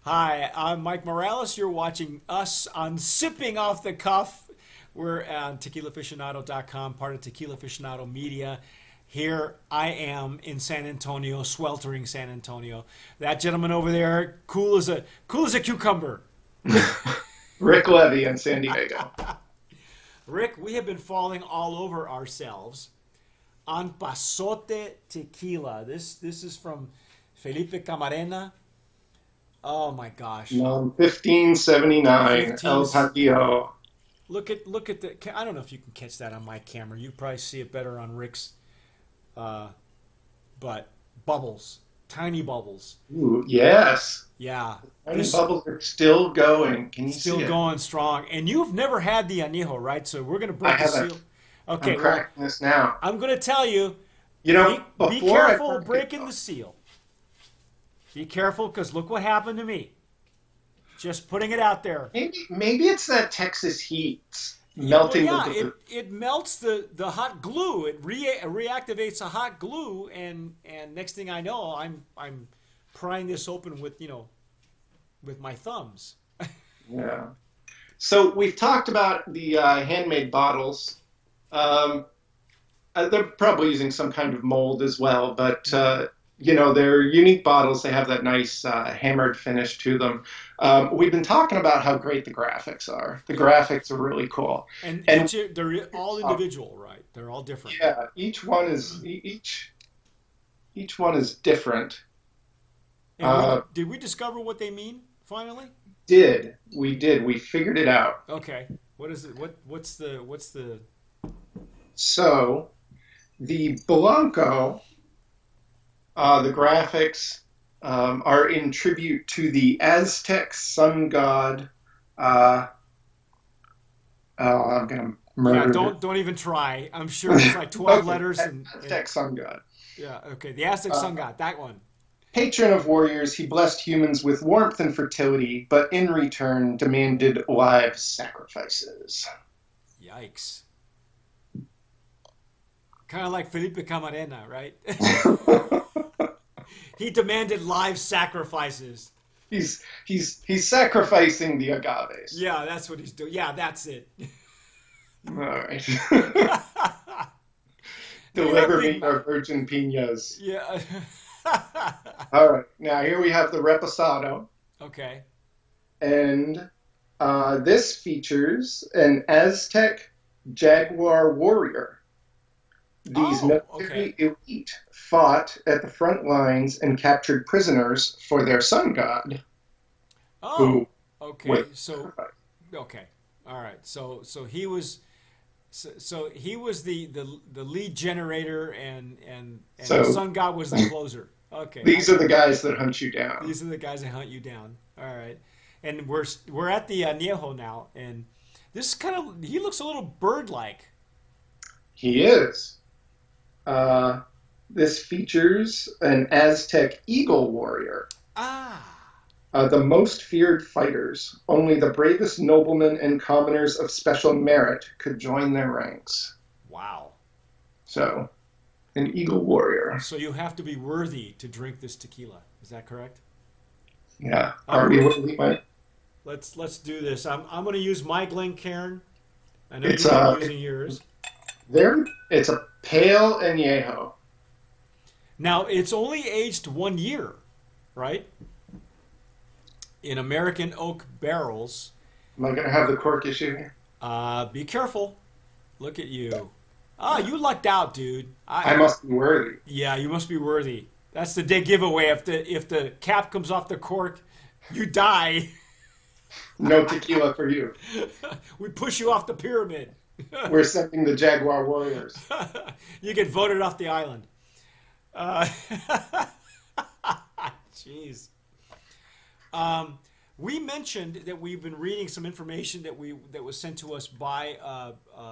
Hi, I'm Mike Morales. You're watching us on Sipping Off the Cuff. We're on tequilaaficionado.com, part of Tequila Aficionado Media. Here I am in San Antonio, sweltering San Antonio. That gentleman over there, cool as a cucumber. Rick Levy in San Diego. Rick, we have been falling all over ourselves on Pasote tequila. This is from Felipe Camarena. Oh my gosh. 1579 15. El Patio. Look at the. I don't know if you can catch that on my camera. You probably see it better on Rick's. But bubbles, tiny bubbles. Ooh, yes. Yeah, Tiny bubbles are still going. Can you still see it? going strong. And you've never had the Anejo, right? So we're gonna I break the haven't. seal. Okay, I'm well, cracking this now. I'm gonna tell you. You Be, know, be before I careful crack it, breaking the seal. Be careful, because look what happened to me. Just putting it out there. maybe it's that Texas heat Yeah, well, melting yeah, the. it melts the hot glue. It reactivates a hot glue, and next thing I know, I'm prying this open with my thumbs. Yeah. So we've talked about the handmade bottles. Um, they're probably using some kind of mold as well, but they're unique bottles. They have that nice hammered finish to them. We've been talking about how great the graphics are. The graphics are really cool, And and they're all individual, right? They're all different. yeah, each one is different. And Uh, did we discover what they mean finally? we figured it out. Okay. What is it? What's the? So the Blanco, the graphics are in tribute to the Aztec sun god. Uh, I'm gonna Yeah, murder don't even try. I'm sure it's like 12 Okay, letters and Aztec sun god. yeah. Okay, the Aztec Uh, sun god, that one. Patron of warriors, he blessed humans with warmth and fertility, but in return demanded live sacrifices. Yikes. Kind of like Felipe Camarena, right? He demanded live sacrifices. He's sacrificing the agaves. Yeah, that's what he's doing. Yeah, that's it. All right. You have Deliver big. me our virgin piñas. Yeah. All right. Now here we have the Reposado, Okay. and this features an Aztec jaguar warrior. These Oh, okay. military elite fought at the front lines and captured prisoners for their sun god, Oh, who okay. was So, sacrificed. okay. All right. So he was. So he was the lead generator, and the So sun god was the closer. Okay, I these are got the it. guys that hunt you down. These are the guys that hunt you down. All right, and we're at the Anejo now, and this kind of he looks a little bird-like. He is. Uh, this features an Aztec eagle warrior. Ah, The most feared fighters. Only the bravest noblemen and commoners of special merit could join their ranks. wow. So, an eagle warrior. So you have to be worthy to drink this tequila. Is that correct? Yeah. I'm Are we worthy, Mike? let's do this. I'm going to use my Glencairn. I know It's you've been using yours. it's a pale añejo. Now it's only aged 1 year, right? In American oak barrels. Am I gonna have the cork issue here? Be careful. Look at you. Ah, you lucked out, dude. I must be worthy. Yeah, you must be worthy. That's the big giveaway. If the cap comes off the cork, you die. No tequila for you. We push you off the pyramid. We're sending the Jaguar Warriors. You get voted off the island. Uh, Jeez. We mentioned that we've been reading some information that was sent to us by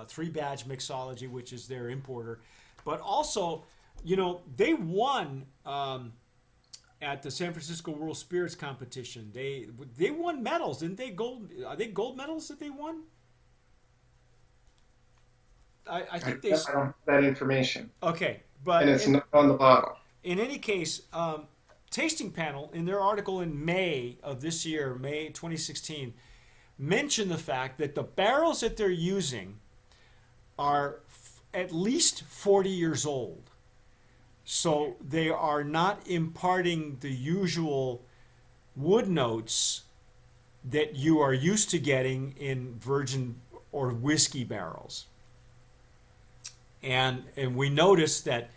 Three Badge Mixology, which is their importer, but also, they won at the San Francisco World Spirits Competition. They won medals, didn't they? Gold? Are they gold medals that they won? I think they. I don't have that information, Okay, but and it's not on the bottle. in any case, tasting panel, in their article in May of this year, May 2016, mentioned the fact that the barrels that they're using are at least 40 years old. So they are not imparting the usual wood notes that you are used to getting in virgin or whiskey barrels. And we noticed that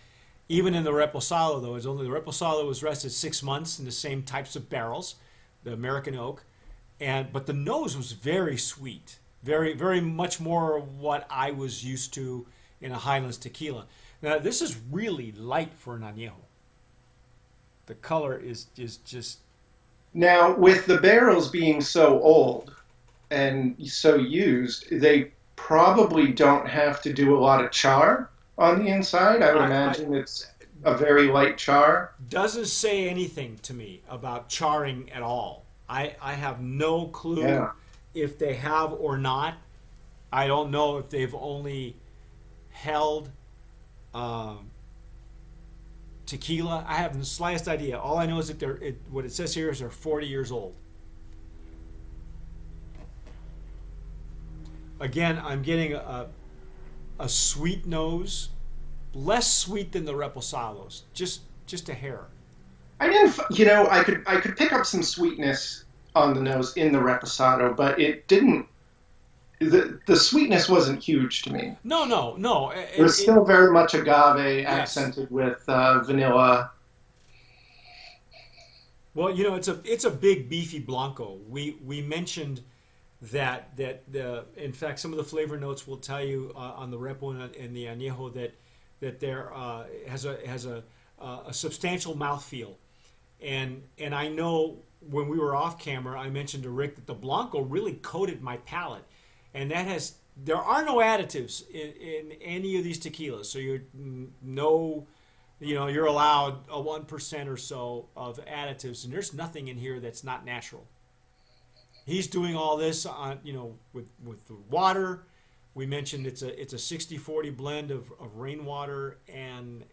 even in the Reposado, though, it's only the Reposado was rested 6 months in the same types of barrels, the American oak, but the nose was very sweet, very, very much more what I was used to in a Highlands tequila. Now, this is really light for an Anejo. The color is just... Now, with the barrels being so old and so used, they probably don't have to do a lot of char on the inside. I would imagine it's a very light char. Doesn't say anything to me about charring at all. I have no clue if they have or not. I don't know if they've only held tequila. I have the slightest idea. All I know is that what it says here is they're 40 years old. Again, I'm getting a sweet nose, less sweet than the Reposados, just a hair. I didn't, I could pick up some sweetness on the nose in the Reposado, but it didn't. The sweetness wasn't huge to me. No. It was still very much agave accented with vanilla. Well, it's a big beefy Blanco. We mentioned that in fact some of the flavor notes will tell you on the Repo and the Anejo that there has a substantial mouthfeel, and I know when we were off camera I mentioned to Rick that the Blanco really coated my palate, and there are no additives in any of these tequilas, so you're allowed a 1% or so of additives, and there's nothing in here that's not natural. He's doing all this on, with the water. We mentioned it's a 60-40 blend of rainwater and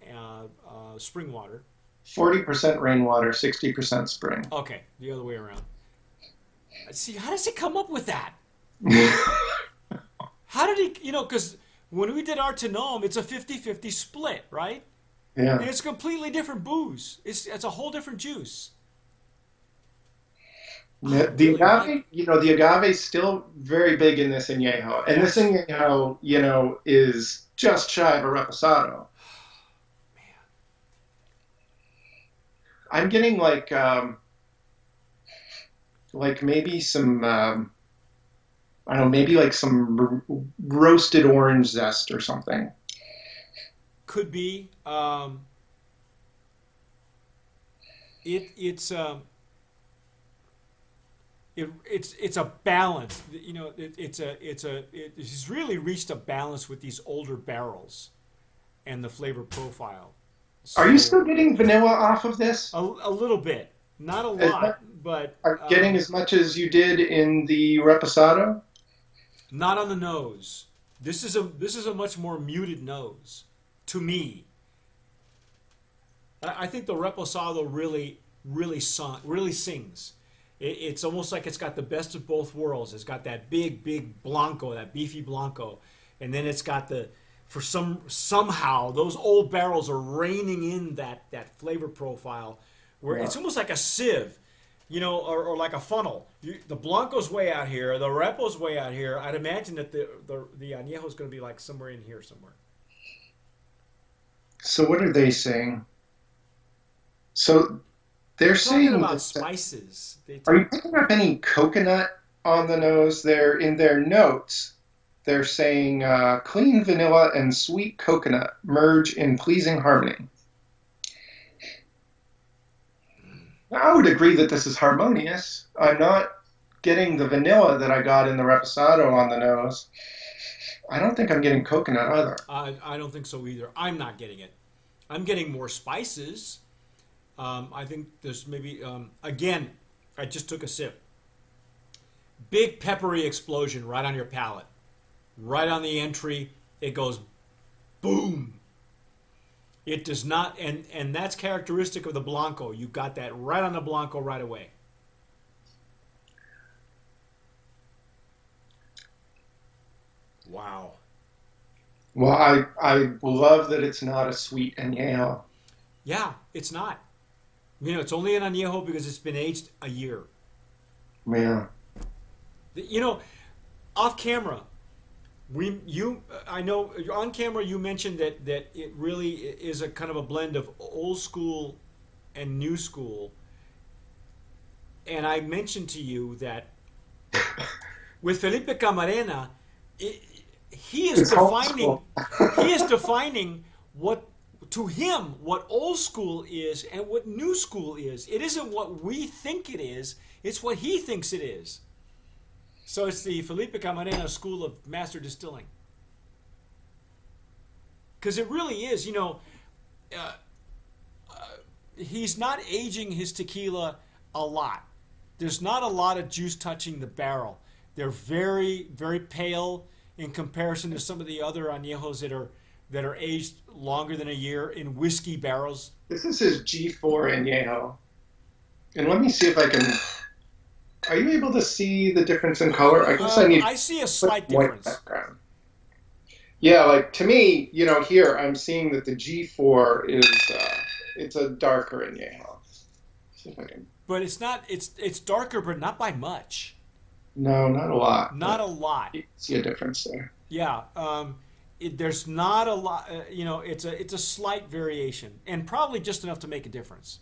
spring water. 40% rainwater, 60% spring. Okay, the other way around. See, how does he come up with that? How did he, because when we did our Tenome, it's a 50-50 split, right? Yeah. And it's completely different booze. It's a whole different juice. The agave, the agave is still very big in this Añejo. And this Añejo, is just shy of a Reposado. Man. I'm getting like maybe some, I don't know, maybe like some roasted orange zest or something. Could be. It's a balance. It's really reached a balance with these older barrels and the flavor profile. So, are you still getting vanilla off of this? A little bit, not a lot, but are you getting as much as you did in the Reposado? Not on the nose. This is a much more muted nose to me. I think the Reposado really sings. It's almost like it's got the best of both worlds. It's got that big Blanco, that beefy Blanco, and then it's got somehow those old barrels are reining in that flavor profile where it's almost like a sieve, or like a funnel. The Blanco's way out here, the Repo's way out here. I'd imagine that the Añejo's going to be like somewhere in here somewhere. So what are they saying? So they're saying about spices. Are you picking up any coconut on the nose? There in their notes, they're saying clean vanilla and sweet coconut merge in pleasing harmony. I would agree that this is harmonious. I'm not getting the vanilla that I got in the Reposado on the nose. I don't think I'm getting coconut either. I don't think so either. I'm not getting it. I'm getting more spices. I think there's maybe, again, I just took a sip. Big peppery explosion right on your palate. Right on the entry, it goes boom. It does not, and that's characteristic of the Blanco. You got that right on the Blanco right away. Wow. Well, I love that it's not a sweet añejo. Yeah, it's not. You know, it's only an añejo because it's been aged a year. Yeah. You know, off camera, I know on camera you mentioned that it really is a kind of a blend of old school and new school. And I mentioned to you that with Felipe Camarena, he is It's old defining school. he is defining what to him what old school is and what new school is. It isn't what we think it is, it's what he thinks it is. So it's the Felipe Camarena School of Master Distilling. Because it really is, you know, he's not aging his tequila a lot. There's not a lot of juice touching the barrel. They're very, very pale in comparison to some of the other añejos that are aged longer than a year in whiskey barrels. This is his G4 añejo. And let me see if I can. Are you able to see the difference in color? I guess I need. I see a slight white difference. background. Yeah, like to me, you know, here I'm seeing that the G4 is it's a darker añejo. See if I can. But it's not. It's darker, but not by much. No, not a lot. Not a lot. You see a difference there. Yeah. There's not a lot. You know, it's a slight variation, and probably just enough to make a difference.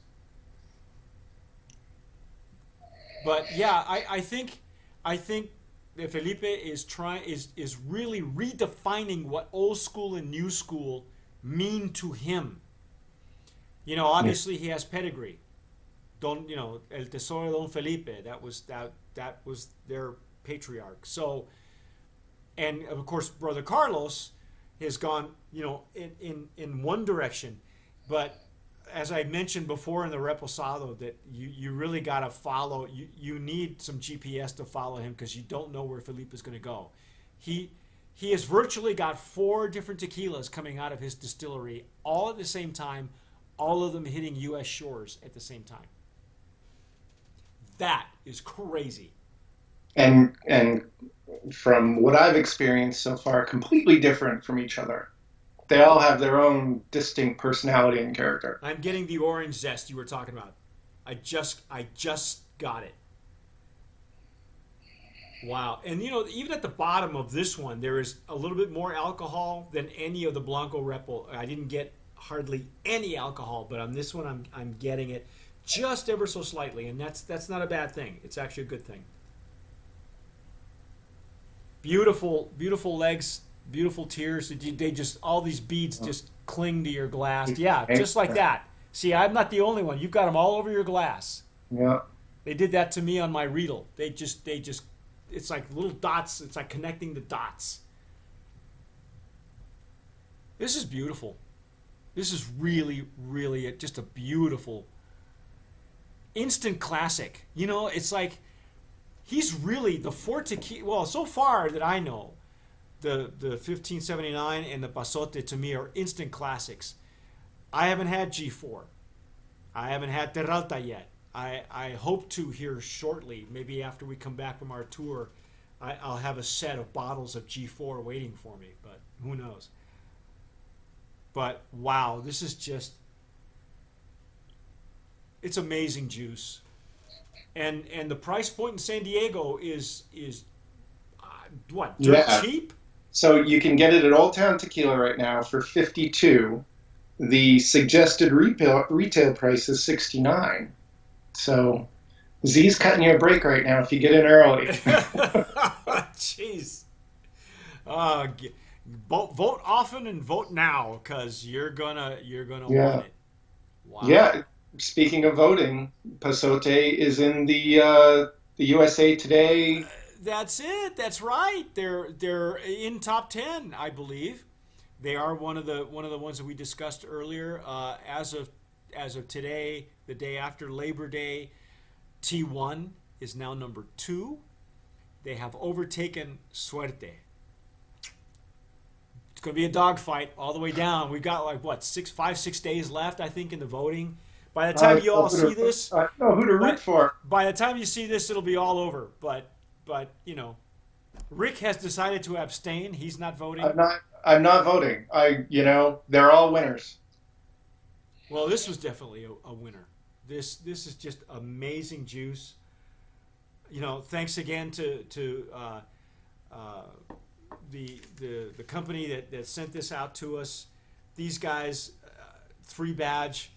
But yeah, I think that Felipe is really redefining what old school and new school mean to him. You know, obviously he has pedigree. You know, El Tesoro de Don Felipe, that was their patriarch. So, and of course, Brother Carlos has gone, you know, in one direction, but as I mentioned before in the Reposado, that you really got to follow. You need some GPS to follow him because you don't know where Felipe is going to go. He has virtually got 4 different tequilas coming out of his distillery all at the same time, all of them hitting U.S. shores at the same time. That is crazy. And from what I've experienced so far, completely different from each other. They all have their own distinct personality and character. I'm getting the orange zest you were talking about. I just got it. Wow. And you know, even at the bottom of this one, there is a little bit more alcohol than any of the Blanco Repo. I didn't get hardly any alcohol, but on this one I'm getting it just ever so slightly, and that's not a bad thing. It's actually a good thing. Beautiful, beautiful legs, beautiful tears. They just, all these beads just cling to your glass. Yeah, just like that. See, I'm not the only one. You've got them all over your glass. Yeah. They did that to me on my Riedel. They just, it's like little dots. It's like connecting the dots. This is beautiful. This is really, really just a beautiful instant classic. You know, it's like he's really the 4 tequila. Well, so far that I know, the 1579 and the Pasote to me are instant classics. I haven't had G4. I haven't had Terralta yet. I hope to here shortly. Maybe after we come back from our tour, I'll have a set of bottles of G4 waiting for me, but who knows. But wow, this is just, it's amazing juice. And the price point in San Diego is what, dirt cheap? So you can get it at Old Town Tequila right now for $52. The suggested retail price is $69. So Z's cutting you a break right now if you get in early. Jeez. Vote often and vote now, because you're gonna want it. Wow. Yeah. Speaking of voting, Pasote is in the USA Today. That's it. That's right. They're in top 10, I believe. They are one of the ones that we discussed earlier. As of today, the day after Labor Day, T1 is now number 2. They have overtaken Suerte. It's going to be a dogfight all the way down. We've got like what 6 days left, I think, in the voting. By the time you all see this, I know who to root for. By the time you see this, it'll be all over. But you know, Rick has decided to abstain. He's not voting. I'm not voting. They're all winners. Well, this was definitely a winner. This is just amazing juice. You know, thanks again to the company that sent this out to us. These guys, 3 badge.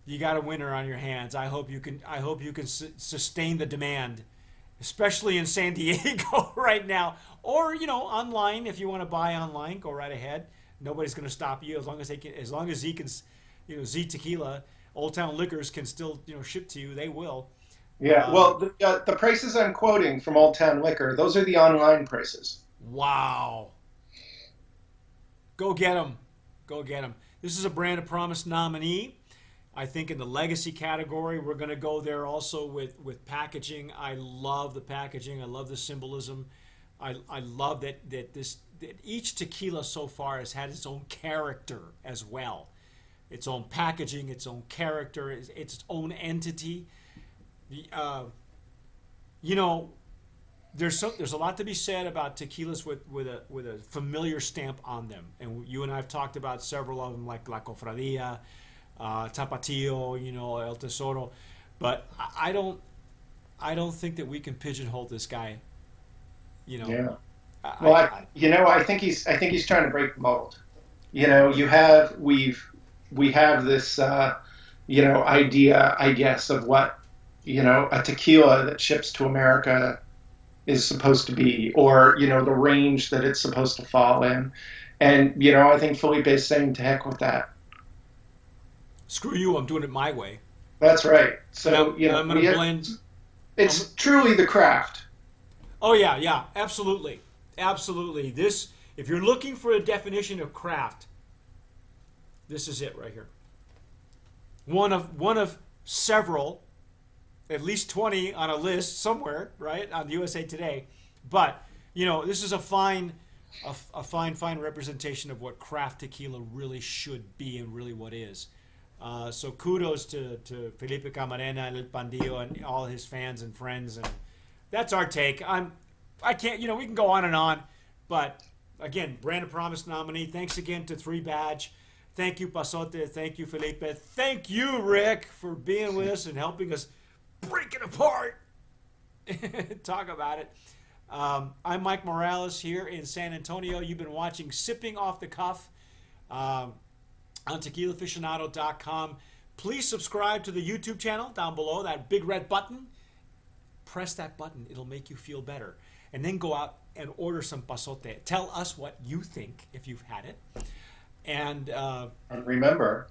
You got a winner on your hands. I hope you can sustain the demand, especially in San Diego right now. Or online, if you want to buy online, go right ahead. Nobody's going to stop you as long as he can, Z Tequila, Old Town Liquors can still ship to you. They will. Yeah. Well, the prices I'm quoting from Old Town Liquor, those are the online prices. Wow. Go get them. Go get them. This is a Brand of Promise nominee. I think in the legacy category, we're going to go there also with packaging. I love the packaging. I love the symbolism. I love that each tequila so far has had its own character as well. Its own packaging, its own character, its own entity. There's a lot to be said about tequilas with a familiar stamp on them. And you and I have talked about several of them, like La Cofradia, Tapatio, El Tesoro, but I don't think that we can pigeonhole this guy. Yeah. Well, I think he's trying to break the mold. We have this idea, I guess, of what a tequila that ships to America is supposed to be, or the range that it's supposed to fall in, and I think Felipe is saying to heck with that. Screw you, I'm doing it my way. That's right. So, I'm going to blend. It's truly the craft. Oh, yeah, absolutely. Absolutely. This, if you're looking for a definition of craft, this is it right here. One of several, at least 20 on a list somewhere, right, on USA Today. But, this is a fine representation of what craft tequila really should be and really what is. So kudos to Felipe Camarena and El Pandillo and all his fans and friends, and that's our take. I can't, we can go on, but again, Brand of Promise nominee. Thanks again to 3 Badge. Thank you, Pasote. Thank you, Felipe. Thank you, Rick, for being with us and helping us break it apart. Talk about it. I'm Mike Morales here in San Antonio. You've been watching Sipping Off the Cuff. On tequilaaficionado.com. Please subscribe to the YouTube channel down below, that big red button. Press that button. It'll make you feel better. And then go out and order some Pasote. Tell us what you think if you've had it. And remember,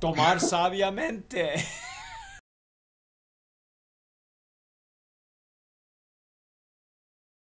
tomar sabiamente.